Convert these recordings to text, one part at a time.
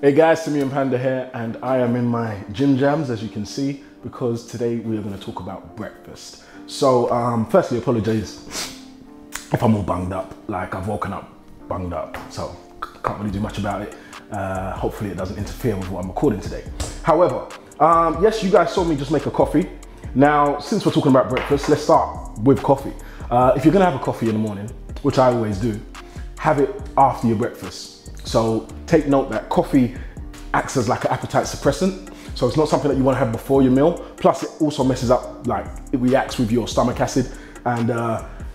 Hey guys, Simeon Panda here, and I am in my gym jams, as you can see, because today we are going to talk about breakfast. So, firstly, apologies if I'm all bunged up, like I've woken up bunged up, so can't really do much about it. Hopefully it doesn't interfere with what I'm recording today. However, yes, you guys saw me just make a coffee. Now, since we're talking about breakfast, let's start with coffee. If you're going to have a coffee in the morning, which I always do, have it after your breakfast. So take note that coffee acts as like an appetite suppressant. So it's not something that you want to have before your meal. Plus it also messes up, like it reacts with your stomach acid and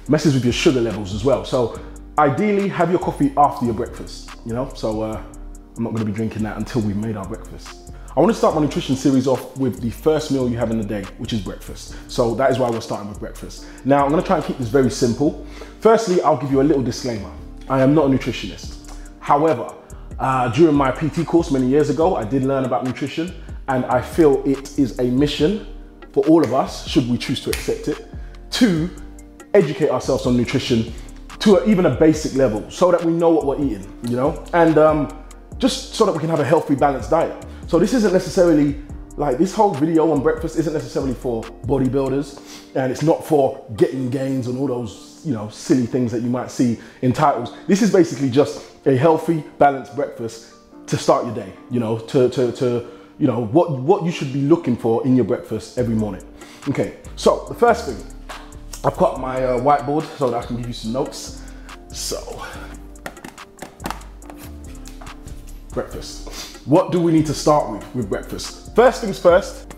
messes with your sugar levels as well. So ideally have your coffee after your breakfast, you know? So I'm not going to be drinking that until we've made our breakfast. I want to start my nutrition series off with the first meal you have in the day, which is breakfast. So that is why we're starting with breakfast. Now I'm going to try and keep this very simple. Firstly, I'll give you a little disclaimer. I am not a nutritionist. However, during my PT course many years ago, I did learn about nutrition, and I feel it is a mission for all of us, should we choose to accept it, to educate ourselves on nutrition to even a basic level so that we know what we're eating, you know, and just so that we can have a healthy, balanced diet. So this isn't necessarily, like this whole video on breakfast isn't necessarily for bodybuilders, and it's not for getting gains and all those, you know, silly things that you might see in titles. This is basically just a healthy, balanced breakfast to start your day, you know, you know, what you should be looking for in your breakfast every morning. Okay, so the first thing, I've got my whiteboard so that I can give you some notes. So, breakfast. What do we need to start with breakfast? First things first,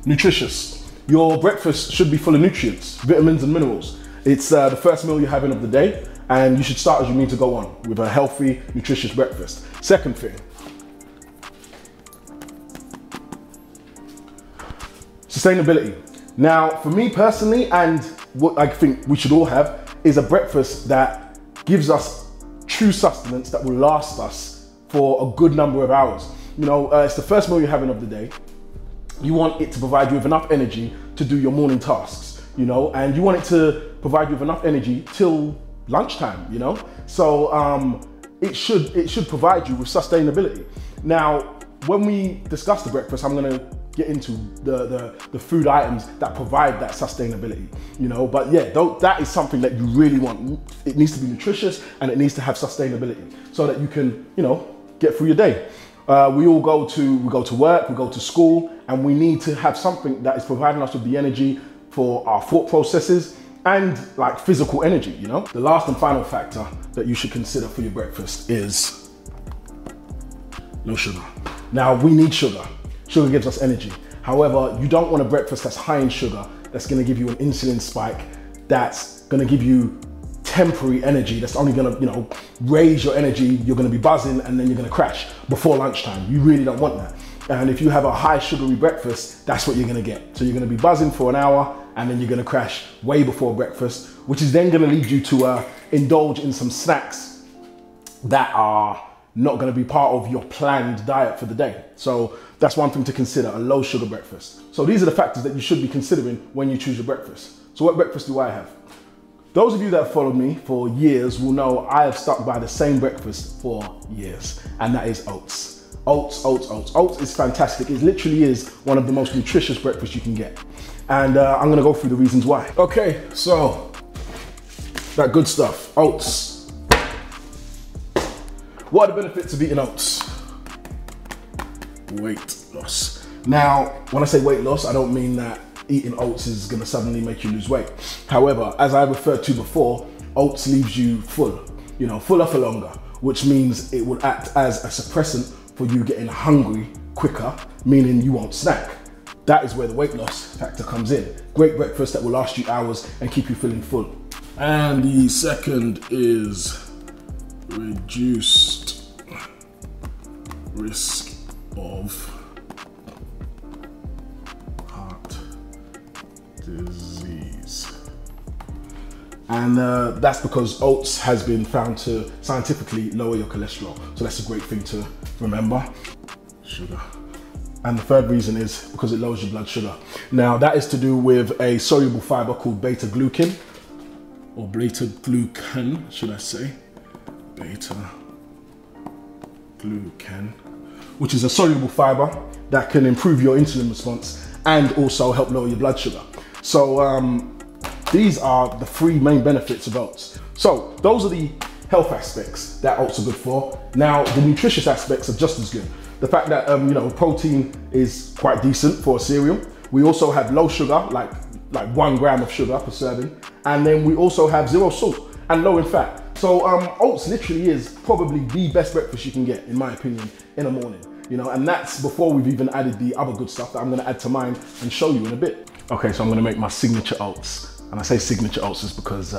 nutritious. Your breakfast should be full of nutrients, vitamins and minerals. It's the first meal you're having of the day, and you should start as you mean to go on with a healthy, nutritious breakfast. Second thing, sustainability. Now, for me personally, and what I think we should all have, is a breakfast that gives us true sustenance that will last us for a good number of hours. You know, it's the first meal you're having of the day. You want it to provide you with enough energy to do your morning tasks, you know, and you want it to provide you with enough energy till lunchtime, you know. So it should provide you with sustainability. Now, when we discuss the breakfast, I'm going to get into the food items that provide that sustainability, you know. But yeah, that is something that you really want. It needs to be nutritious and it needs to have sustainability so that you can, you know, get through your day. We go to work, we go to school, and we need to have something that is providing us with the energy for our thought processes and like physical energy, you know? The last and final factor that you should consider for your breakfast is no sugar. Now, we need sugar. Sugar gives us energy. However, you don't want a breakfast that's high in sugar, that's gonna give you an insulin spike, that's gonna give you temporary energy, that's only gonna, you know, raise your energy. You're gonna be buzzing and then you're gonna crash before lunchtime. You really don't want that. And if you have a high sugary breakfast, that's what you're gonna get. So you're gonna be buzzing for an hour and then you're gonna crash way before breakfast, which is then gonna lead you to indulge in some snacks that are not gonna be part of your planned diet for the day. So that's one thing to consider, a low sugar breakfast. So these are the factors that you should be considering when you choose your breakfast. So what breakfast do I have? Those of you that have followed me for years will know I have stuck by the same breakfast for years, and that is oats. Oats, oats, oats. Oats is fantastic. It literally is one of the most nutritious breakfasts you can get. And I'm gonna go through the reasons why. Okay, so that good stuff, oats. What are the benefits of eating oats? Weight loss. Now, when I say weight loss, I don't mean that eating oats is gonna suddenly make you lose weight. However, as I referred to before, oats leaves you full, you know, fuller for longer, which means it will act as a suppressant for you getting hungry quicker, meaning you won't snack. That is where the weight loss factor comes in. Great breakfast that will last you hours and keep you feeling full. And the second is reduced risk of disease. And that's because oats has been found to scientifically lower your cholesterol. So that's a great thing to remember. Sugar. And the third reason is because it lowers your blood sugar. Now that is to do with a soluble fiber called beta glucan, or beta glucan, should I say? Beta glucan, which is a soluble fiber that can improve your insulin response and also help lower your blood sugar. So these are the three main benefits of oats. So those are the health aspects that oats are good for. Now the nutritious aspects are just as good. The fact that you know, protein is quite decent for a cereal. We also have low sugar, like 1 gram of sugar per serving, and then we also have 0 salt and low in fat. So oats literally is probably the best breakfast you can get, in my opinion, in the morning. You know, and that's before we've even added the other good stuff that I'm gonna add to mine and show you in a bit. Okay, so I'm gonna make my signature oats. And I say signature oats is because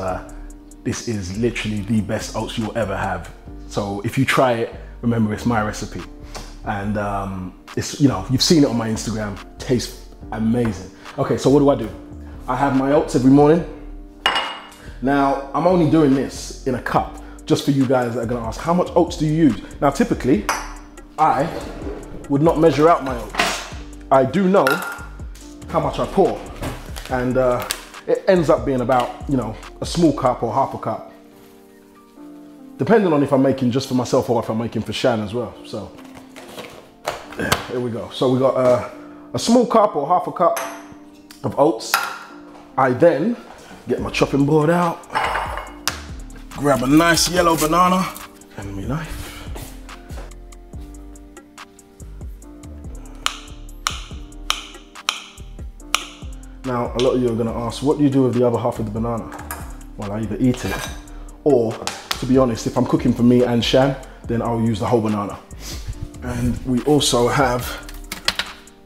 this is literally the best oats you'll ever have. So if you try it, remember it's my recipe. And it's, you know, you've seen it on my Instagram, tastes amazing. Okay, so what do? I have my oats every morning. Now, I'm only doing this in a cup, just for you guys that are gonna ask, how much oats do you use? Now, typically, I would not measure out my oats. I do know how much I pour, and it ends up being about, you know, a small cup or half a cup, depending on if I'm making just for myself or if I'm making for Shan as well. So, yeah, here we go. So we got a small cup or half a cup of oats. I then get my chopping board out, grab a nice yellow banana and my knife. Now, a lot of you are gonna ask, what do you do with the other half of the banana? Well, I either eat it, or to be honest, if I'm cooking for me and Shan, then I'll use the whole banana. And we also have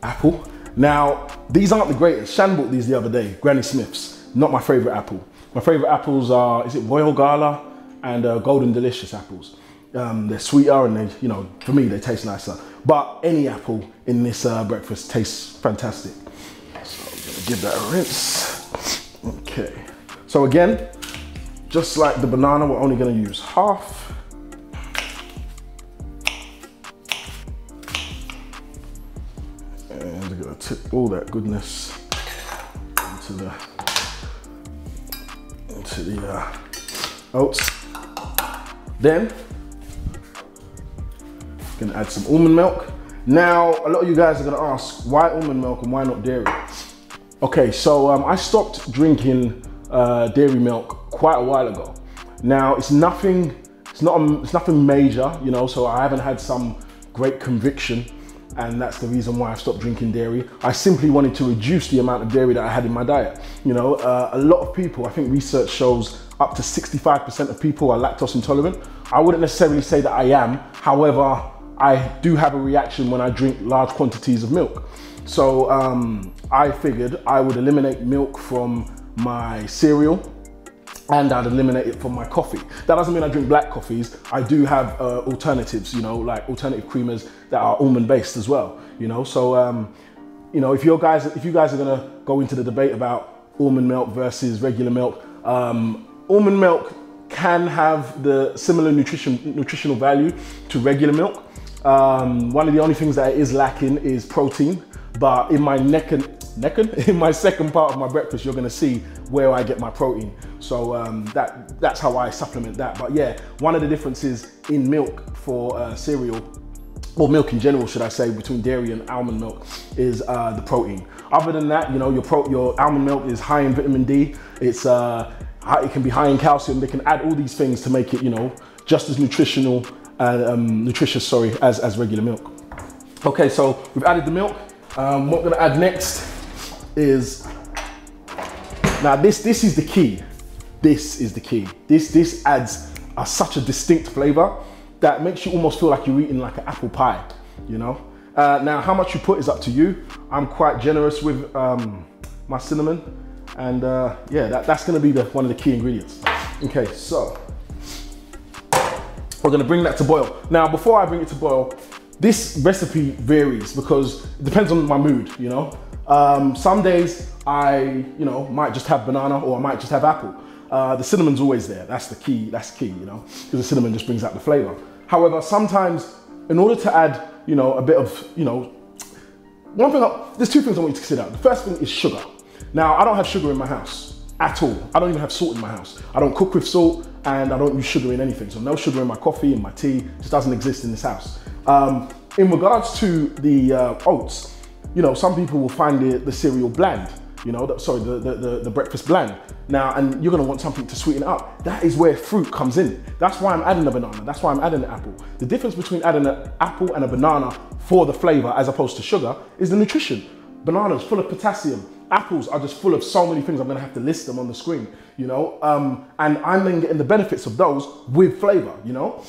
apple. Now, these aren't the greatest. Shan bought these the other day, Granny Smith's. Not my favorite apple. My favorite apples are, is it Royal Gala and Golden Delicious apples. They're sweeter and they, you know, for me, they taste nicer. But any apple in this breakfast tastes fantastic. So I'm gonna give that a rinse. Okay. So again, just like the banana, we're only gonna use half. And we're gonna tip all that goodness into the oats. Then, gonna add some almond milk. Now, a lot of you guys are gonna ask, why almond milk and why not dairy? Okay, so I stopped drinking dairy milk quite a while ago. Now, it's nothing major, you know, so I haven't had some great conviction, and that's the reason why I stopped drinking dairy. I simply wanted to reduce the amount of dairy that I had in my diet. You know, a lot of people, I think research shows up to 65% of people are lactose intolerant. I wouldn't necessarily say that I am. However, I do have a reaction when I drink large quantities of milk. So I figured I would eliminate milk from my cereal and I'd eliminate it from my coffee. That doesn't mean I drink black coffees. I do have alternatives, you know, like alternative creamers that are almond based as well, you know. So, you know, if you guys are gonna go into the debate about almond milk versus regular milk, almond milk can have the similar nutritional value to regular milk. One of the only things that it is lacking is protein, but in my in my second part of my breakfast, you're gonna see where I get my protein. So that's how I supplement that. But yeah, one of the differences in milk for cereal, or milk in general, should I say, between dairy and almond milk is the protein. Other than that, you know, your almond milk is high in vitamin D. It can be high in calcium. They can add all these things to make it, you know, just as nutritious, as regular milk. Okay, so we've added the milk. What we're gonna add next is, now this is the key. This is the key. This adds such a distinct flavor that makes you almost feel like you're eating like an apple pie, you know? Now, how much you put is up to you. I'm quite generous with my cinnamon, and yeah, that's gonna be one of the key ingredients. Okay, so we're gonna bring that to boil. Now, before I bring it to boil, this recipe varies because it depends on my mood, you know? Some days I, you know, might just have banana or I might just have apple. The cinnamon's always there. That's key, you know, because the cinnamon just brings out the flavor. However, sometimes in order to add, you know, a bit of, you know, there's two things I want you to consider. The first thing is sugar. Now, I don't have sugar in my house at all. I don't even have salt in my house. I don't cook with salt. and I don't use sugar in anything. So no sugar in my coffee, in my tea, just doesn't exist in this house. In regards to the oats, you know, some people will find the cereal bland, you know, the breakfast bland. Now, and you're gonna want something to sweeten it up. That is where fruit comes in. That's why I'm adding a banana. That's why I'm adding an apple. The difference between adding an apple and a banana for the flavor as opposed to sugar is the nutrition. Bananas full of potassium. Apples are just full of so many things. I'm gonna have to list them on the screen, you know, and I'm then getting the benefits of those with flavor, you know.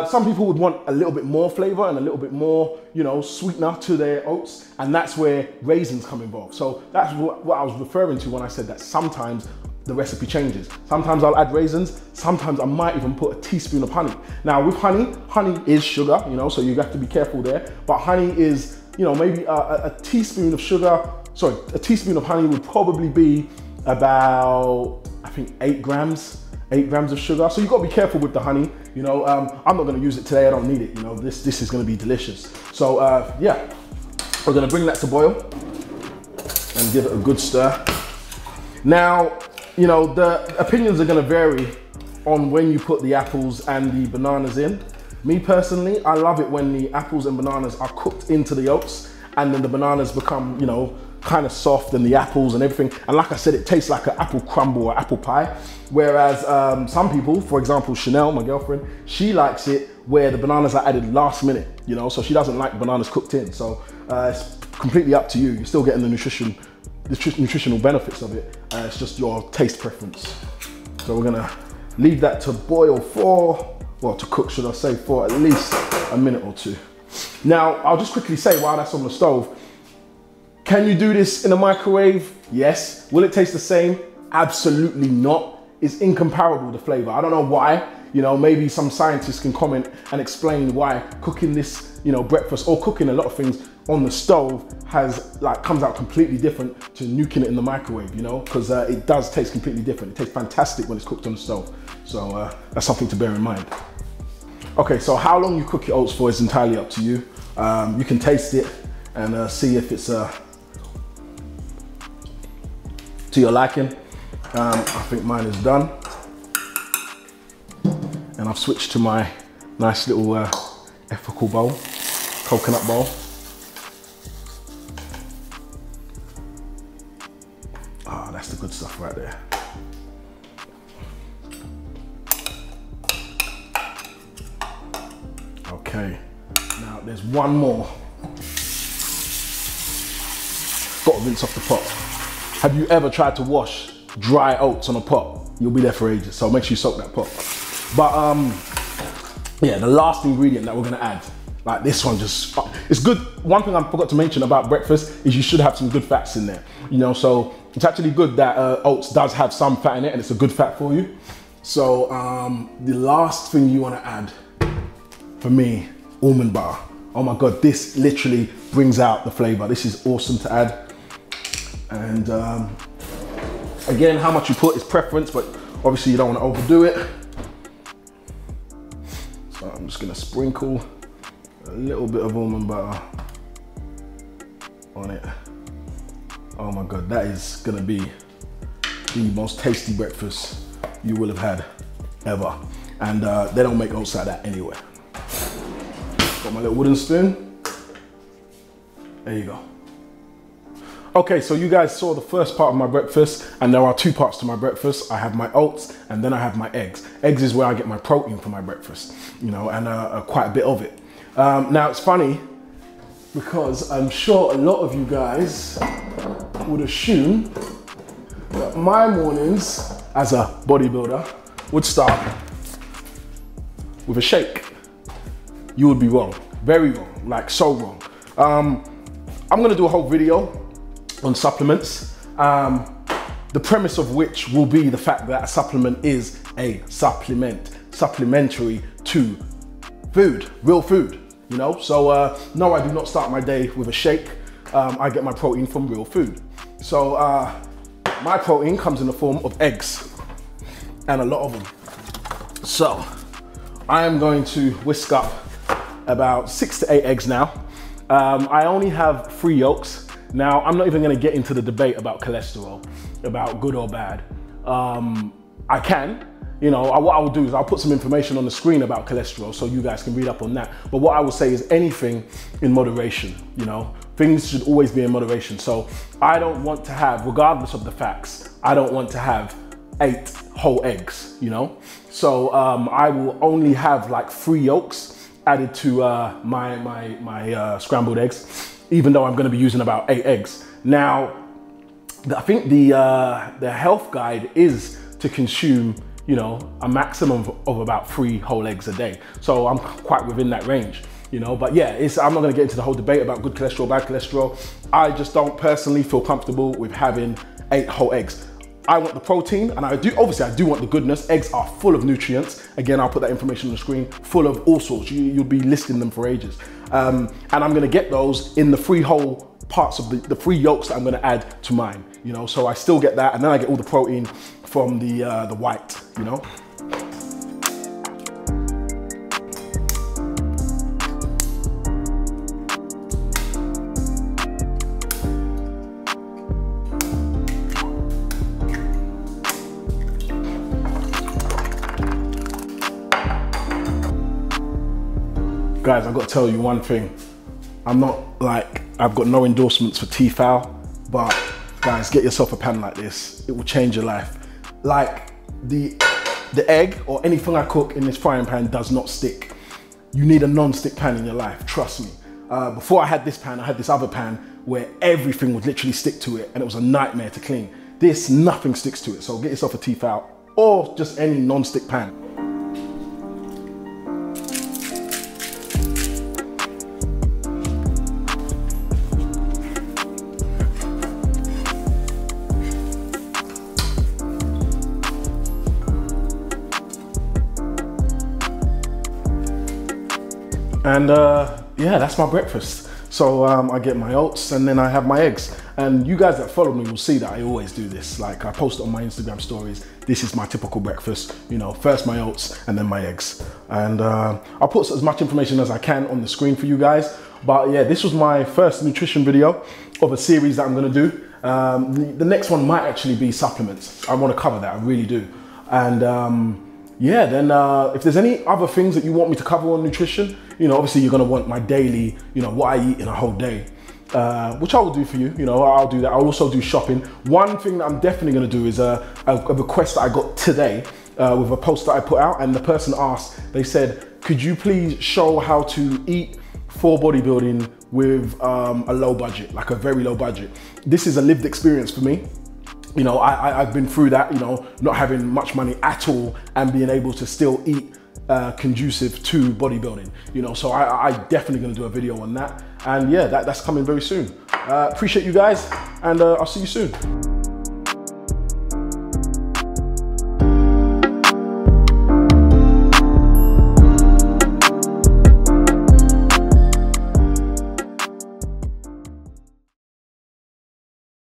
Some people would want a little bit more flavor and a little bit more, you know, sweetener to their oats, and that's where raisins come involved. So that's what I was referring to when I said that sometimes the recipe changes. Sometimes I'll add raisins, sometimes I might even put a teaspoon of honey. Now with honey is sugar, you know, so you have to be careful there, but honey is, you know, maybe a teaspoon of sugar, sorry, a teaspoon of honey would probably be about, I think 8 grams of sugar. So you've got to be careful with the honey, you know. I'm not gonna use it today, I don't need it, you know, this is gonna be delicious. So yeah, we're gonna bring that to boil and give it a good stir. Now, you know, the opinions are gonna vary on when you put the apples and the bananas in. Me personally, I love it when the apples and bananas are cooked into the oats and then the bananas become, you know, kind of soft and the apples and everything. And like I said, it tastes like an apple crumble or apple pie. Whereas some people, for example, Chanel, my girlfriend, she likes it where the bananas are added last minute, you know, so she doesn't like bananas cooked in. So it's completely up to you. You're still getting the nutritional benefits of it. It's just your taste preference. So we're gonna leave that to boil to cook, should I say, for at least a minute or two. Now, I'll just quickly say while that's on the stove, can you do this in a microwave? Yes. Will it taste the same? Absolutely not. It's incomparable, the flavor. I don't know why. You know, maybe some scientists can comment and explain why cooking this, you know, breakfast or cooking a lot of things on the stove comes out completely different to nuking it in the microwave, you know, because it does taste completely different. It tastes fantastic when it's cooked on the stove. So that's something to bear in mind. Okay, so how long you cook your oats for is entirely up to you. You can taste it and see if it's to your liking. I think mine is done. And I've switched to my nice little ethical bowl, coconut bowl. Ah, that's the good stuff right there. Okay, now there's one more. Got to rinse off the pot. Have you ever tried to wash dry oats on a pot? You'll be there for ages, so make sure you soak that pot. But yeah, the last ingredient that we're gonna add, like this one it's good. One thing I forgot to mention about breakfast is you should have some good fats in there. You know, so it's actually good that oats does have some fat in it and it's a good fat for you. So the last thing you wanna add, for me, almond butter. Oh my God, this literally brings out the flavor. This is awesome to add. And again, how much you put is preference, but obviously you don't want to overdo it. So I'm just gonna sprinkle a little bit of almond butter on it. Oh my God, that is gonna be the most tasty breakfast you will have had ever. And they don't make oats like that anywhere. Got my little wooden spoon. There you go. Okay, so you guys saw the first part of my breakfast, and there are two parts to my breakfast. I have my oats and then I have my eggs. Eggs is where I get my protein for my breakfast, you know, and quite a bit of it. Now it's funny because I'm sure a lot of you guys would assume that my mornings as a bodybuilder would start with a shake. You would be wrong, very wrong, like so wrong. I'm gonna do a whole video on supplements, the premise of which will be the fact that a supplement is a supplementary to food, real food, you know? So no, I do not start my day with a shake. I get my protein from real food. So my protein comes in the form of eggs, and a lot of them. So I am going to whisk up about 6 to 8 eggs now. I only have 3 yolks. Now, I'm not even gonna get into the debate about cholesterol, about good or bad. I can, You know, what I will do is I'll put some information on the screen about cholesterol so you guys can read up on that. But what I will say is anything in moderation, you know, things should always be in moderation. So I don't want to have, regardless of the facts, I don't want to have 8 whole eggs, you know? So I will only have like 3 yolks added to my scrambled eggs, even though I'm gonna be using about 8 eggs. Now, I think the health guide is to consume, you know, a maximum of about 3 whole eggs a day. So I'm quite within that range, you know, but yeah, I'm not gonna get into the whole debate about good cholesterol, bad cholesterol. I just don't personally feel comfortable with having 8 whole eggs. I want the protein, and obviously I do want the goodness. Eggs are full of nutrients. Again, I'll put that information on the screen, full of all sorts. You'll be listing them for ages. And I'm gonna get those in the 3 whole parts of the 3 yolks that I'm gonna add to mine, you know, so I still get that, and then I get all the protein from the white, you know. Guys, I've got to tell you one thing. I'm not like, I've got no endorsements for Tefal, but guys, get yourself a pan like this. It will change your life. Like the egg or anything I cook in this frying pan does not stick. You need a non-stick pan in your life, trust me. Before I had this pan, I had this other pan where everything would literally stick to it and it was a nightmare to clean. This, nothing sticks to it. So get yourself a Tefal or just any non-stick pan. And yeah, that's my breakfast. So I get my oats and then I have my eggs. And you guys that follow me will see that I always do this. Like I post on my Instagram stories, this is my typical breakfast. You know, first my oats and then my eggs. And I'll put as much information as I can on the screen for you guys. But yeah, this was my first nutrition video of a series that I'm gonna do. The next one might actually be supplements. I wanna cover that, I really do. And yeah, then if there's any other things that you want me to cover on nutrition, you know, obviously you're gonna want my daily, you know, what I eat in a whole day, which I will do for you. You know, I'll do that. I'll also do shopping. One thing that I'm definitely gonna do is a request that I got today with a post that I put out, and the person asked, they said, could you please show how to eat for bodybuilding with a low budget, like a very low budget. This is a lived experience for me. You know, I've been through that, you know, not having much money at all and being able to still eat conducive to bodybuilding, you know, so I definitely gonna do a video on that. And yeah, that's coming very soon. Appreciate you guys, and I'll see you soon.